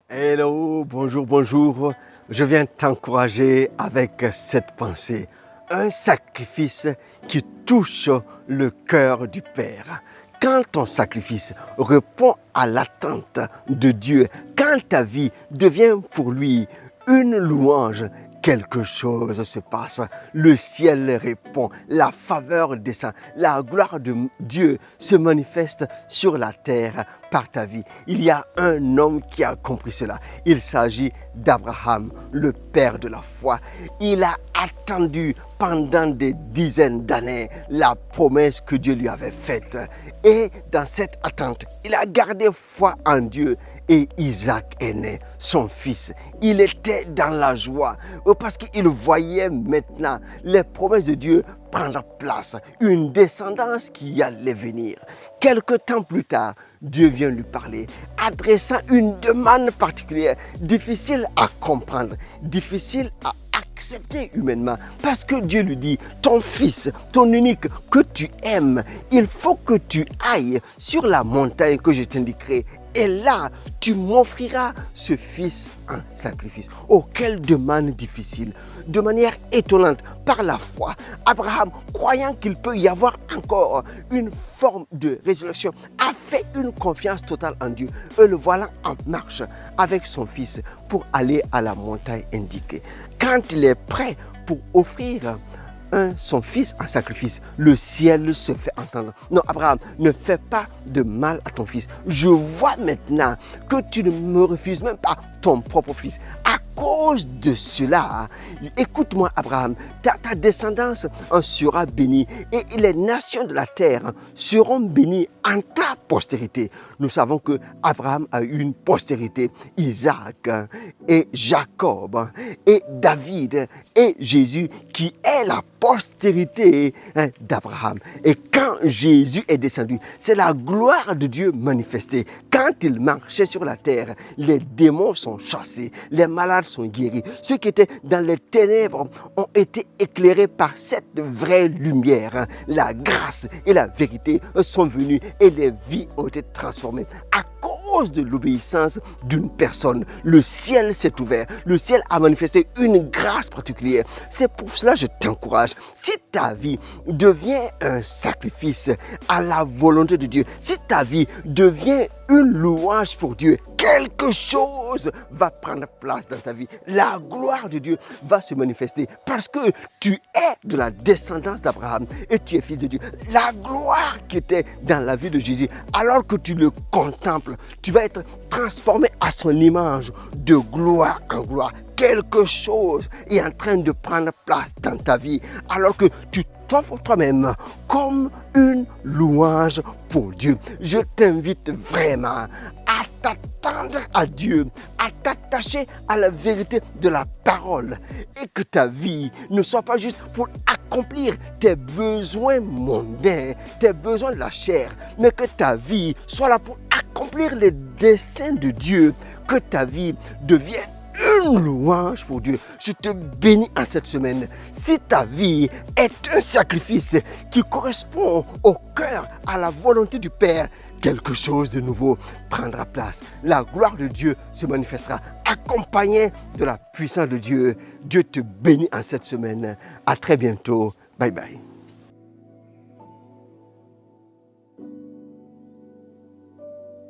Hello, bonjour, bonjour. Je viens t'encourager avec cette pensée. Un sacrifice qui touche le cœur du Père. Quand ton sacrifice répond à l'attente de Dieu, quand ta vie devient pour lui une louange, quelque chose se passe. Le ciel répond, la faveur descend, la gloire de Dieu se manifeste sur la terre par ta vie. Il y a un homme qui a compris cela. Il s'agit d'Abraham, le père de la foi. Il a attendu pendant des dizaines d'années la promesse que Dieu lui avait faite. Et dans cette attente, il a gardé foi en Dieu. Et Isaac est né, son fils. Il était dans la joie parce qu'il voyait maintenant les promesses de Dieu prendre place, une descendance qui allait venir. Quelque temps plus tard, Dieu vient lui parler, adressant une demande particulière, difficile à comprendre, difficile à accepter humainement, parce que Dieu lui dit, ton fils, ton unique, que tu aimes, il faut que tu ailles sur la montagne que je t'indiquerai. Et là, tu m'offriras ce fils en sacrifice. Oh, quelle demande difficile. De manière étonnante, par la foi, Abraham, croyant qu'il peut y avoir encore une forme de résurrection, a fait une confiance totale en Dieu. Et le voilà en marche avec son fils pour aller à la montagne indiquée. Quand il est prêt pour offrir son fils en sacrifice, le ciel se fait entendre. Non, Abraham, ne fais pas de mal à ton fils. Je vois maintenant que tu ne me refuses même pas ton propre fils. À cause de cela, écoute-moi Abraham, ta descendance en sera bénie et les nations de la terre seront bénies en ta postérité. Nous savons que Abraham a eu une postérité, Isaac et Jacob et David et Jésus qui est la postérité d'Abraham. Et quand Jésus est descendu, c'est la gloire de Dieu manifestée. Quand il marchait sur la terre, les démons sont chassés, les malades sont guéris. Ceux qui étaient dans les ténèbres ont été éclairés par cette vraie lumière. La grâce et la vérité sont venues et les vies ont été transformées. À cause de l'obéissance d'une personne, le ciel s'est ouvert. Le ciel a manifesté une grâce particulière. C'est pour cela que je t'encourage. Si ta vie devient un sacrifice à la volonté de Dieu, si ta vie devient une louange pour Dieu, quelque chose va prendre place dans ta vie. La gloire de Dieu va se manifester parce que tu es de la descendance d'Abraham et tu es fils de Dieu. La gloire qui était dans la vie de Jésus, alors que tu le contemples, tu vas être transformé à son image de gloire en gloire. Quelque chose est en train de prendre place dans ta vie alors que tu t'offres toi-même comme une louange pour Dieu. Je t'invite vraiment à t'attendre à Dieu, à t'attacher à la vérité de la parole et que ta vie ne soit pas juste pour accomplir tes besoins mondains, tes besoins de la chair, mais que ta vie soit là pour accomplir les desseins de Dieu, que ta vie devienne une louange pour Dieu. Je te bénis en cette semaine. Si ta vie est un sacrifice qui correspond au cœur, à la volonté du Père, quelque chose de nouveau prendra place. La gloire de Dieu se manifestera accompagnée de la puissance de Dieu. Dieu te bénit en cette semaine. À très bientôt. Bye bye.